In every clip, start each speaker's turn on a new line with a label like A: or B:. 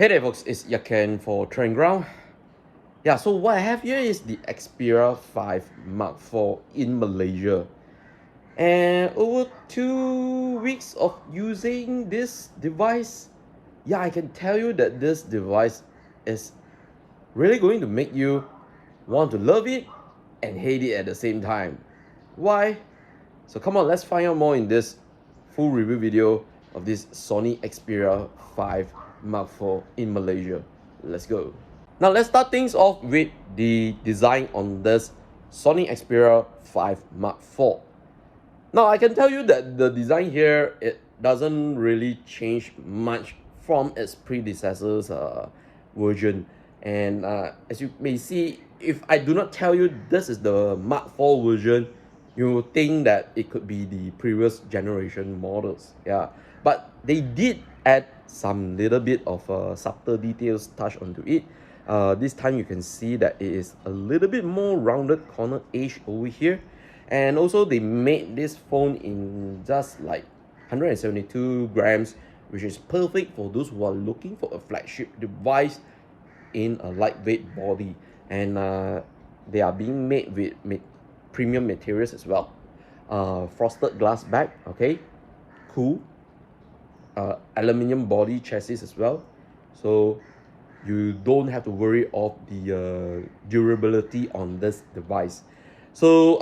A: Hey there folks, it's Yaken for Trend Ground. Yeah, so what I have here is the Xperia 5 Mark IV in Malaysia. And over 2 weeks of using this device, yeah, I can tell you that this device is really going to make you want to love it and hate it at the same time. Why? So come on, let's find out more in this full review video of this Sony Xperia 5 Mark IV in Malaysia. Let's go. Now let's start things off with the design on this Sony Xperia 5 Mark IV. Now I can tell you that the design here, it doesn't really change much from its predecessor's version. And as you may see, if I do not tell you this is the Mark IV version, you will think that it could be the previous generation models. Yeah, but they did add some little bit of subtle details touch onto it. This time you can see that it is a little bit more rounded corner edge over here. And also they made this phone in just like 172 grams, which is perfect for those who are looking for a flagship device in a lightweight body. And they are being made with premium materials as well. Frosted glass back, okay, cool. Aluminium body chassis as well, so you don't have to worry of the durability on this device. So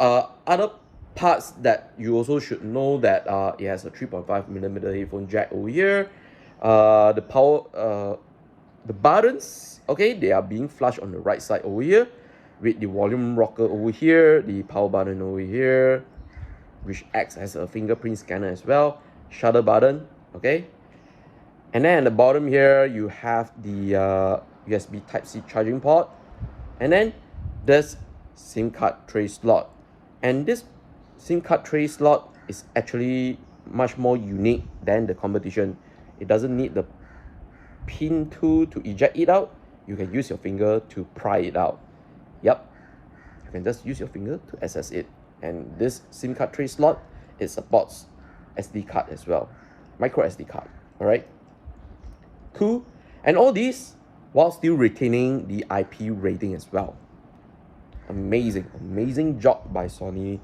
A: other parts that you also should know that it has a 3.5mm headphone jack over here. The buttons, okay, they are being flushed on the right side over here, with the volume rocker over here, the power button over here, which acts as a fingerprint scanner as well, shutter button, okay. And then at the bottom here, you have the USB Type-C charging port. And then this SIM card tray slot. And this SIM card tray slot is actually much more unique than the competition. It doesn't need the pin tool to eject it out. You can use your finger to pry it out. Yep, you can just use your finger to access it. And this SIM card tray slot, it supports SD card as well, micro SD card. All right. Cool. And all this while still retaining the IP rating as well. Amazing job by Sony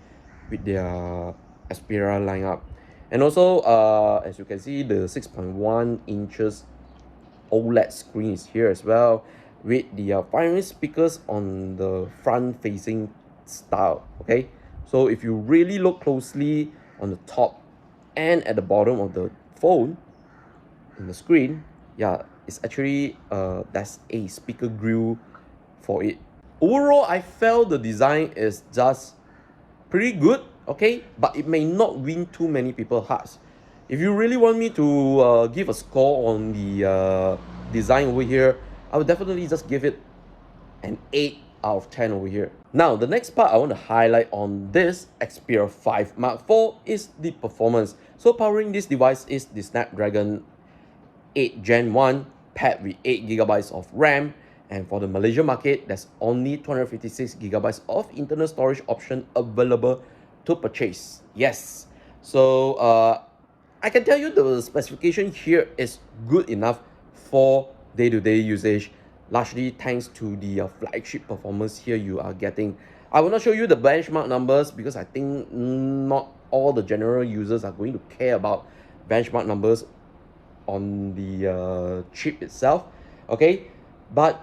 A: with their Xperia lineup. And also as you can see, the 6.1 inches OLED screen is here as well, with the 5 speakers on the front facing style. Okay, so if you really look closely on the top and at the bottom of the phone in the screen, yeah, it's actually there's a speaker grill for it. Overall, I felt the design is just pretty good, okay, but it may not win too many people's hearts. If you really want me to give a score on the design over here, I would definitely just give it an 8 out of 10 over here. Now, the next part I want to highlight on this Xperia 5 Mark IV is the performance. So powering this device is the Snapdragon 8 Gen 1 paired with 8GB of RAM, and for the Malaysia market, there's only 256GB of internal storage option available to purchase. Yes, so I can tell you the specification here is good enough for day-to-day usage, largely thanks to the flagship performance here you are getting. I will not show you the benchmark numbers because I think not all the general users are going to care about benchmark numbers on the chip itself, okay, but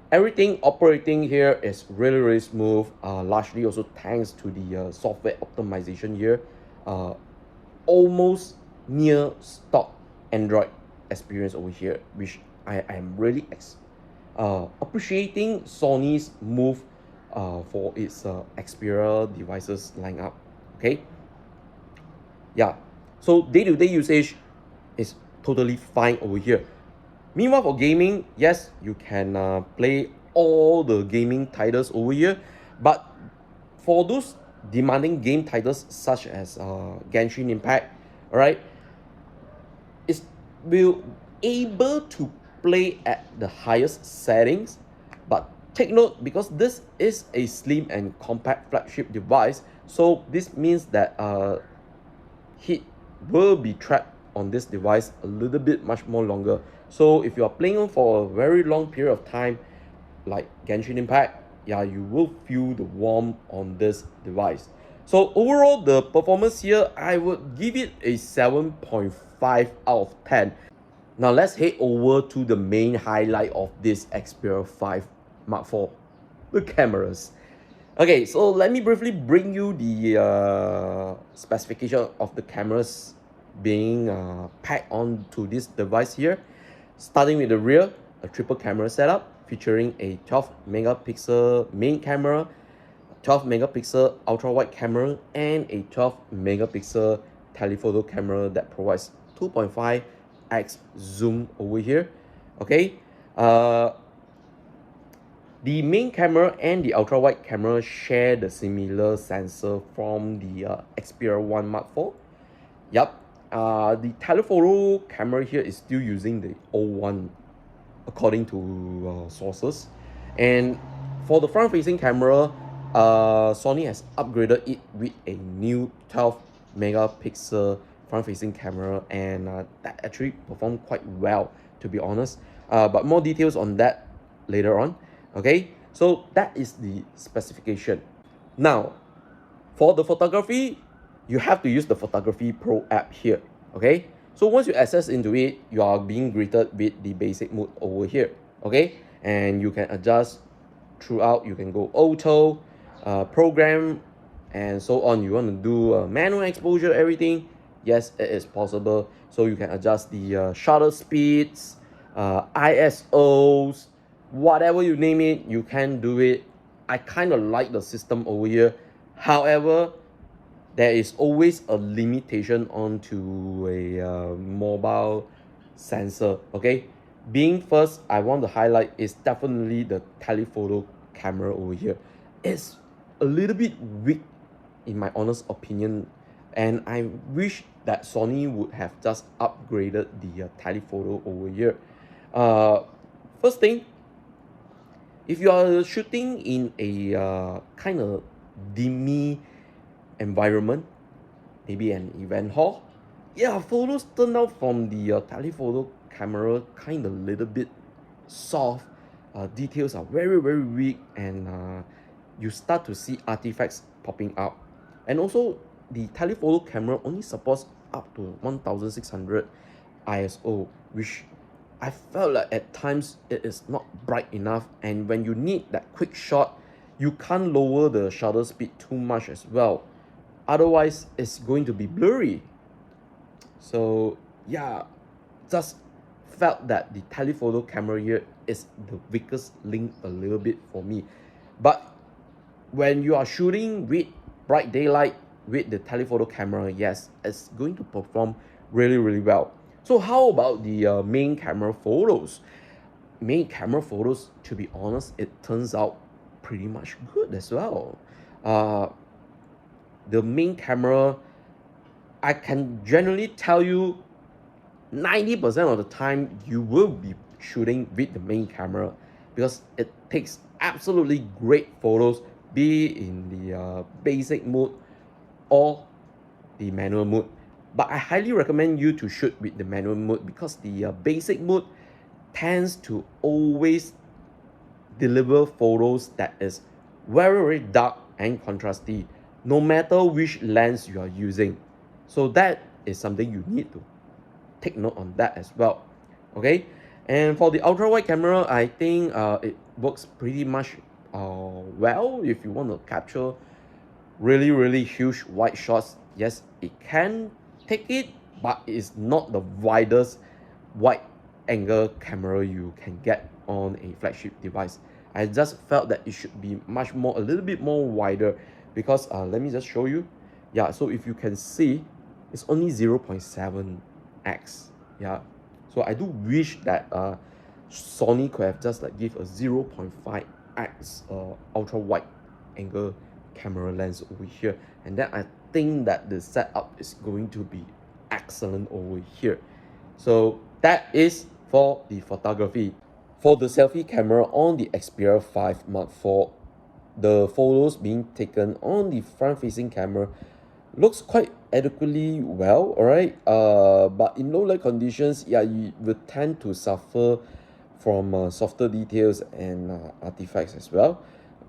A: everything operating here is really smooth, largely also thanks to the software optimization here, almost near stock Android experience over here, which I am really appreciating Sony's move for its Xperia devices lineup. Okay, yeah, so day-to-day usage is totally fine over here. Meanwhile, for gaming, yes, you can play all the gaming titles over here, but for those demanding game titles such as Genshin Impact, all right, it will able to play at the highest settings. But take note, because this is a slim and compact flagship device, so this means that heat will be trapped on this device a little bit much more longer So if you are playing for a very long period of time, like Genshin Impact, yeah, you will feel the warmth on this device. So overall, the performance here, I would give it a 7.5 out of 10. Now let's head over to the main highlight of this Xperia 5 Mark IV, the cameras. Okay, so let me briefly bring you the specification of the cameras being packed onto this device here. Starting with the rear, a triple camera setup featuring a 12 megapixel main camera, 12 megapixel ultra wide camera, and a 12 megapixel telephoto camera that provides 2.5x zoom over here. Okay, the main camera and the ultra wide camera share the similar sensor from the Xperia 1 Mark IV. Yup, the telephoto camera here is still using the old one according to sources. And for the front facing camera, Sony has upgraded it with a new 12 megapixel front facing camera, and that actually performed quite well, to be honest. But more details on that later on. Okay, so that is the specification. Now, for the photography, you have to use the Photography Pro app here. Okay, so once you access into it, you are being greeted with the basic mode over here. Okay, and you can adjust throughout. You can go auto, program, and so on. You want to do manual exposure, everything. Yes, it is possible. So you can adjust the shutter speeds, ISOs, whatever you name it, you can do it. I kind of like the system over here. However, there is always a limitation onto a mobile sensor. Okay, being first, I want to highlight is definitely the telephoto camera over here. It's a little bit weak in my honest opinion, and I wish that Sony would have just upgraded the telephoto over here. First thing, if you are shooting in a kind of dimmy environment, maybe an event hall, yeah, photos turn out from the telephoto camera kind of little bit soft. Details are very weak, and you start to see artifacts popping out. And also, the telephoto camera only supports up to 1600 ISO, which I felt like at times it is not bright enough, and when you need that quick shot, you can't lower the shutter speed too much as well. Otherwise, it's going to be blurry. So yeah, just felt that the telephoto camera here is the weakest link a little bit for me. But when you are shooting with bright daylight with the telephoto camera, yes, it's going to perform really well. So how about the main camera photos? Main camera photos, to be honest, it turns out pretty much good as well. The main camera, I can generally tell you 90% of the time you will be shooting with the main camera, because it takes absolutely great photos, be it in the basic mode or the manual mode. But I highly recommend you to shoot with the manual mode, because the basic mode tends to always deliver photos that is very dark and contrasty, no matter which lens you are using. So that is something you need to take note on that as well. Okay, and for the ultra wide camera, I think it works pretty much well if you want to capture really huge wide shots. Yes, it can take it, but it's not the widest wide angle camera you can get on a flagship device. I just felt that it should be much more, a little bit more wider, because let me just show you. Yeah, so if you can see, it's only 0.7x. Yeah, so I do wish that Sony could have just like give a 0.5x ultra wide angle camera lens over here, and then I think that the setup is going to be excellent over here. So that is for the photography. For the selfie camera on the Xperia 5 Mark IV, the photos being taken on the front facing camera looks quite adequately well, all right. But in low light conditions, yeah, you will tend to suffer from softer details and artifacts as well.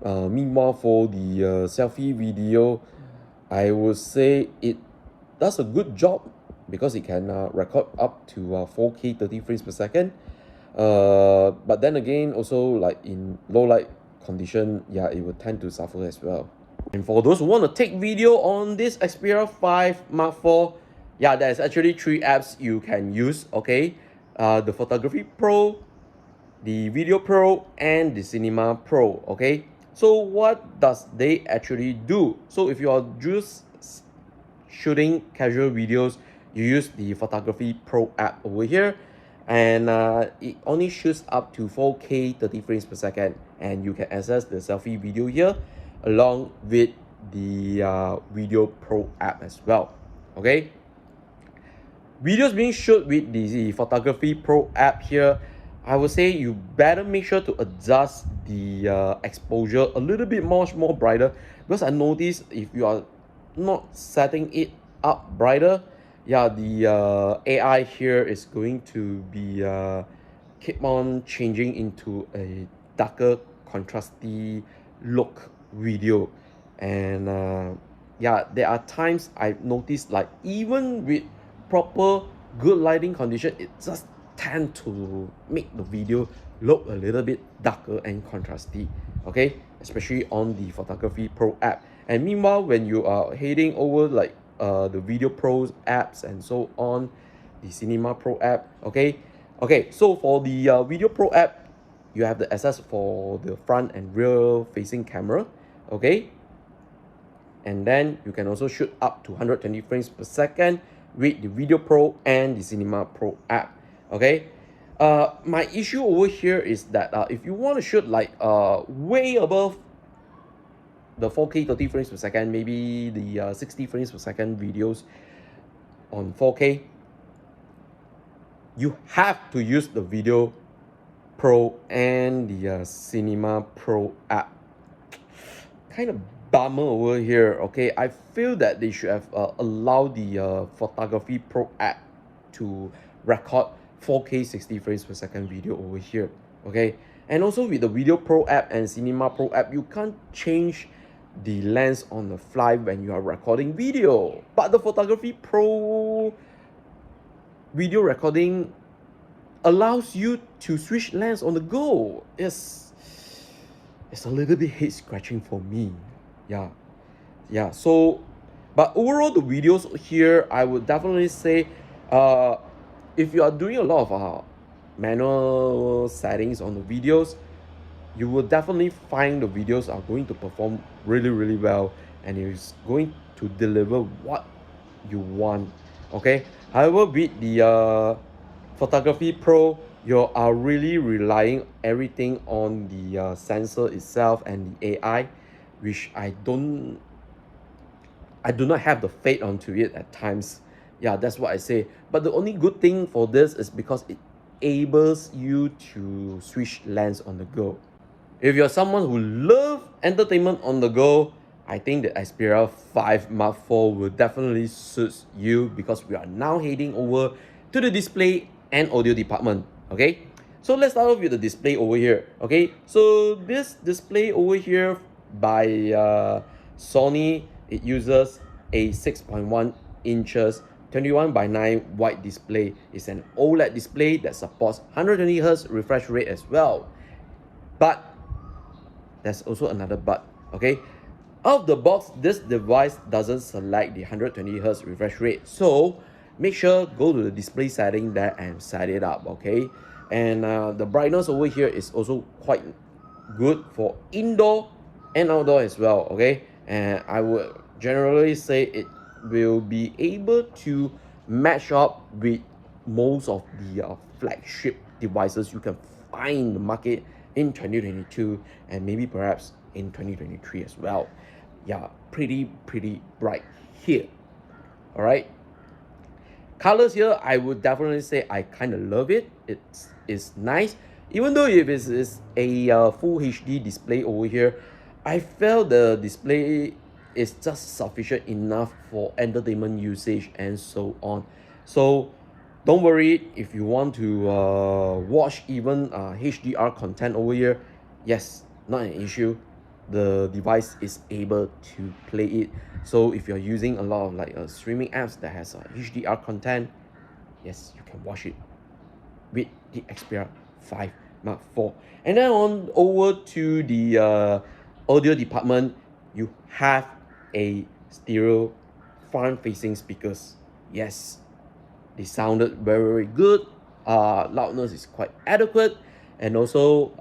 A: Meanwhile, for the selfie video, I would say it does a good job because it can record up to 4K 30 frames per second. But then again, also like in low light condition, yeah, it will tend to suffer as well. And for those who want to take video on this Xperia 5 Mark IV, yeah, there's actually 3 apps you can use, okay? The Photography Pro, the Video Pro, and the Cinema Pro, okay? So what does they actually do? So if you are just shooting casual videos, you use the Photography Pro app over here, and it only shoots up to 4K 30 frames per second, and you can access the selfie video here along with the Video Pro app as well, okay? Videos being shot with the Photography Pro app here, I would say you better make sure to adjust the exposure a little bit more brighter, because I noticed if you are not setting it up brighter, yeah, the AI here is going to be keep on changing into a darker contrasty look video. And yeah, there are times I've noticed, like even with proper good lighting condition, it just tend to make the video look a little bit darker and contrasty, okay, especially on the Photography Pro app. And meanwhile, when you are heading over like the Video Pro apps and so on, the Cinema Pro app, okay, so for the Video Pro app, you have the access for the front and rear facing camera, okay, and then you can also shoot up to 120 frames per second with the Video Pro and the Cinema Pro app, okay. My issue over here is that if you want to shoot like way above the 4K 30 frames per second, maybe the 60 frames per second videos on 4K, you have to use the Video Pro and the Cinema Pro app. Kind of bummer over here, okay. I feel that they should have allowed the Photography Pro app to record 4K 60 frames per second video over here, okay. And also with the Video Pro app and Cinema Pro app, you can't change the lens on the fly when you are recording video, but the Photography Pro video recording allows you to switch lens on the go. It's a little bit head scratching for me. Yeah, so but overall the videos here, I would definitely say if you are doing a lot of manual settings on the videos, you will definitely find the videos are going to perform really well, and it's going to deliver what you want, okay. However, with the Photography Pro, you are really relying everything on the sensor itself and the AI, which I do not have the faith onto it at times. Yeah, that's what I say. But the only good thing for this is because it enables you to switch lens on the go. If you're someone who loves entertainment on the go, I think the Xperia 5 Mark IV will definitely suit you, because we are now heading over to the display and audio department, okay. So let's start off with the display over here, okay. So this display over here by Sony, it uses a 6.1 inches 21:9 wide display. It's an OLED display that supports 120Hz refresh rate as well. But there's also another but, okay. Out of the box, this device doesn't select the 120Hz refresh rate, so make sure go to the display setting there and set it up, okay. And the brightness over here is also quite good for indoor and outdoor as well, okay. And I would generally say it will be able to match up with most of the flagship devices you can find in the market in 2022 and maybe perhaps in 2023 as well. Yeah, pretty bright here. All right, colors here, I would definitely say I kind of love it. It's nice, even though if it's a full HD display over here. I felt the display is just sufficient enough for entertainment usage and so on. So don't worry if you want to watch even HDR content over here. Yes, not an issue. The device is able to play it. So if you're using a lot of like streaming apps that has HDR content, yes, you can watch it with the Xperia 5 Mark IV. And then on over to the audio department, you have a stereo front-facing speakers. Yes, they sounded very, very good. Loudness is quite adequate, and also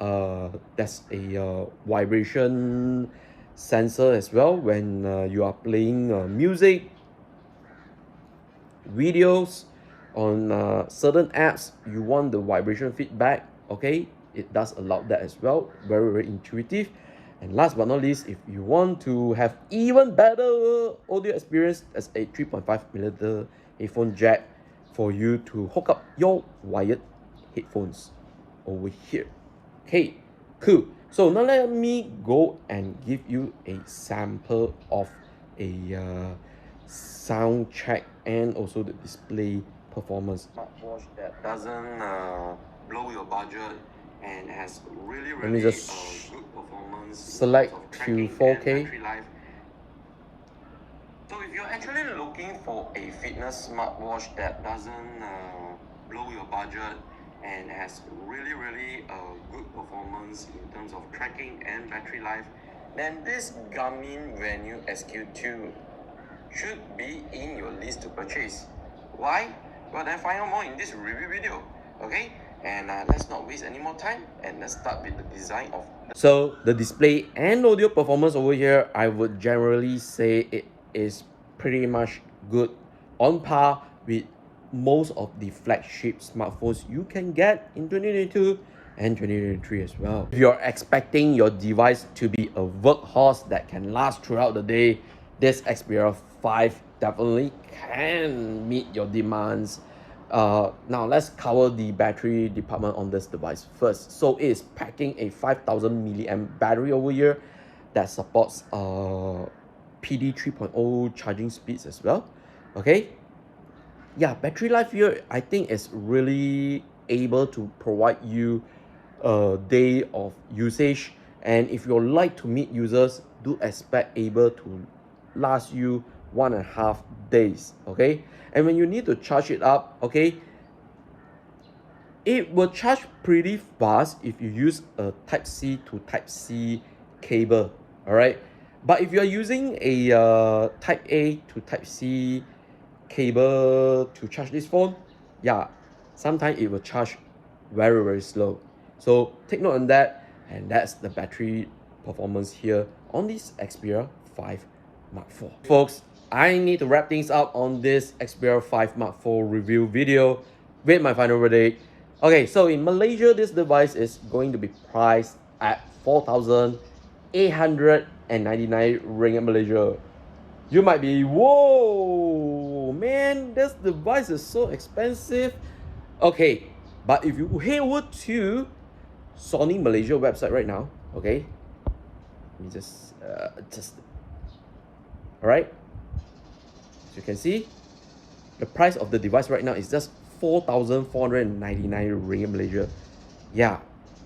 A: there's a vibration sensor as well when you are playing music, videos on certain apps. You want the vibration feedback, okay, it does allow that as well. Very, very intuitive. And last but not least, if you want to have even better audio experience, there's a 3.5mm headphone jack for you to hook up your wired headphones over here. Okay, cool. So now let me go and give you a sample of a sound check and also the display performance. Smartwatch that doesn't blow your budget and has really, really good performance. Select to 4K. So if you're actually looking for a fitness smartwatch that doesn't blow your budget and has really, really good performance in terms of tracking and battery life, then this Garmin Venue SQ2 should be in your list to purchase. Why? Well, then find out more in this review video. Okay, and let's not waste any more time and let's start with the design of so the display and audio performance over here, I would generally say it is pretty much good, on par with most of the flagship smartphones you can get in 2022 and 2023 as well. If you're expecting your device to be a workhorse that can last throughout the day, this Xperia 5 definitely can meet your demands. Now let's cover the battery department on this device first. So it is packing a 5000 milliamp battery over here that supports PD 3.0 charging speeds as well. Okay, yeah, battery life here I think is really able to provide you a day of usage, and if you're light to mid users, do expect able to last you 1.5 days. Okay, and when you need to charge it up, okay, it will charge pretty fast if you use a type C to type C cable. All right, but if you're using a type A to type C cable to charge this phone, yeah, sometimes it will charge very, very slow. So take note on that, and that's the battery performance here on this Xperia 5 Mark IV. Folks, I need to wrap things up on this Xperia 5 Mark IV review video with my final verdict. Okay, so in Malaysia, this device is going to be priced at 4,899 ringgit Malaysia. You might be, whoa, man, this device is so expensive. Okay, but if you head over to Sony Malaysia website right now, okay, let me just adjust it. All right, as you can see, the price of the device right now is just 4,499 ringgit Malaysia. Yeah,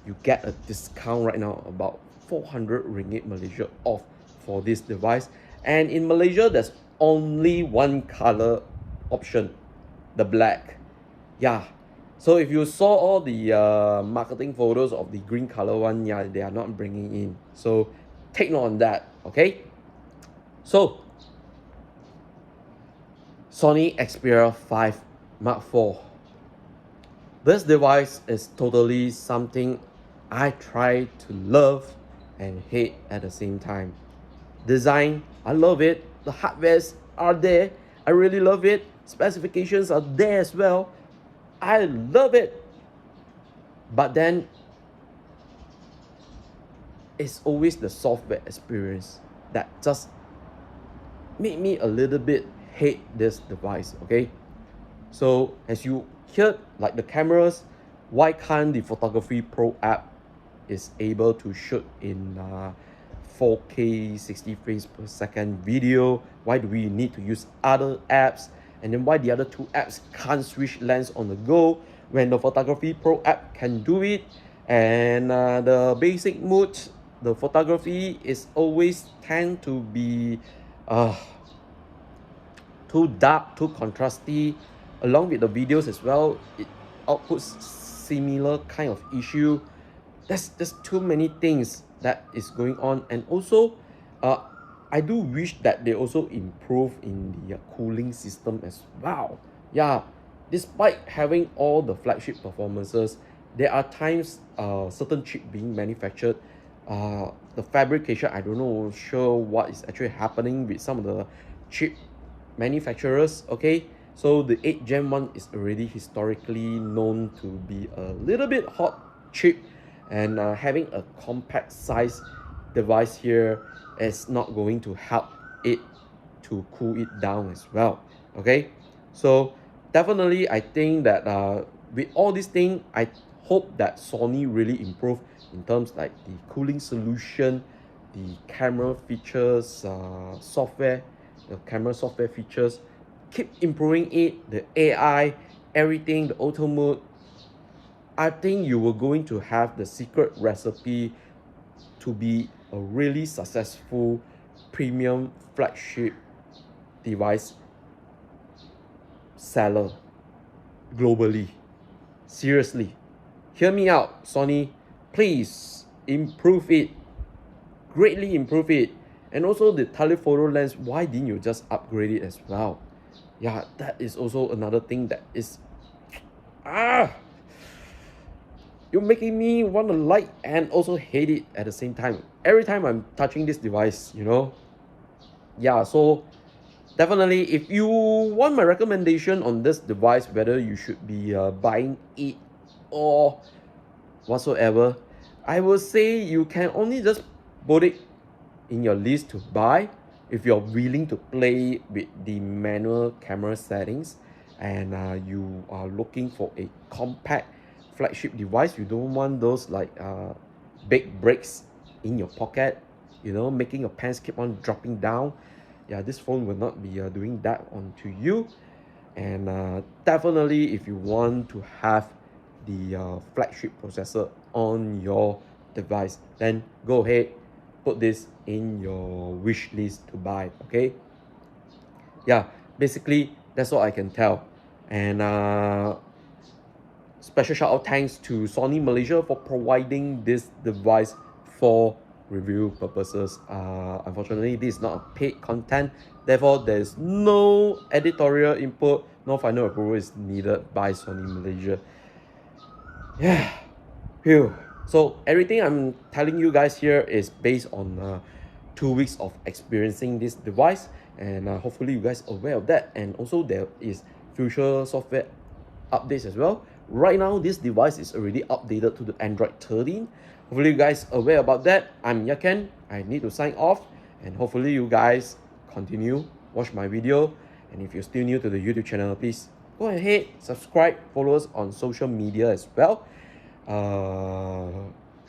A: you get a discount right now about 400 ringgit Malaysia off for this device. And in Malaysia, there's only one color option, the black. Yeah, so if you saw all the marketing photos of the green color one, yeah, they are not bringing in. So take note on that, okay? So Sony Xperia 5 Mark IV. This device is totally something I try to love and hate at the same time. Design, I love it. The hardwares are there. I really love it. Specifications are there as well. I love it. But then it's always the software experience that just made me a little bit hate this device, okay? So as you heard, like the cameras, why can't the Photography Pro app is able to shoot in 4K 60 frames per second video? Why do we need to use other apps? And then why the other two apps can't switch lens on the go when the Photography Pro app can do it? And the basic mode, the photography is always tend to be too dark, too contrasty. Along with the videos as well, it outputs similar kind of issue. There's too many things that is going on. And also I do wish that they also improve in the cooling system as well. Yeah, despite having all the flagship performances, there are times certain chip being manufactured, the fabrication, I don't know sure what is actually happening with some of the chip manufacturers. Okay, so the 8th Gen 1 is already historically known to be a little bit hot chip, and having a compact size device here is not going to help it to cool it down as well. Okay, so definitely I think that with all these things, I hope that Sony really improve in terms like the cooling solution, the camera features, software, the camera software features, keep improving it, the AI, everything, the auto mode. I think you were going to have the secret recipe to be a really successful premium flagship device seller globally. Seriously, hear me out, Sony. Please improve it, greatly improve it. And also the telephoto lens, why didn't you just upgrade it as well? Yeah, that is also another thing that is you're making me want to like and also hate it at the same time every time I'm touching this device, you know. Yeah, so definitely if you want my recommendation on this device, whether you should be buying it or whatsoever, I will say you can only just put it in your list to buy if you're willing to play with the manual camera settings, and you are looking for a compact flagship device. You don't want those like big breaks in your pocket, you know, making your pants keep on dropping down. Yeah, this phone will not be doing that onto you. And definitely if you want to have the flagship processor on your device, then go ahead, put this in your wish list to buy. Okay, yeah, basically that's all I can tell. And special shout out thanks to Sony Malaysia for providing this device for review purposes. Unfortunately, this is not a paid content, therefore there is no editorial input, no final approval is needed by Sony Malaysia. Yeah, phew. So everything I'm telling you guys here is based on 2 weeks of experiencing this device, and hopefully you guys are aware of that. And also there is future software updates as well. Right now this device is already updated to the Android 13. Hopefully you guys are aware about that. I'm Yaken, I need to sign off, and hopefully you guys continue watch my video. And if you're still new to the YouTube channel, please go ahead, subscribe, follow us on social media as well.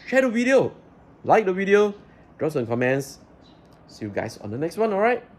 A: Share the video, like the video, drop some comments. See you guys on the next one. All right,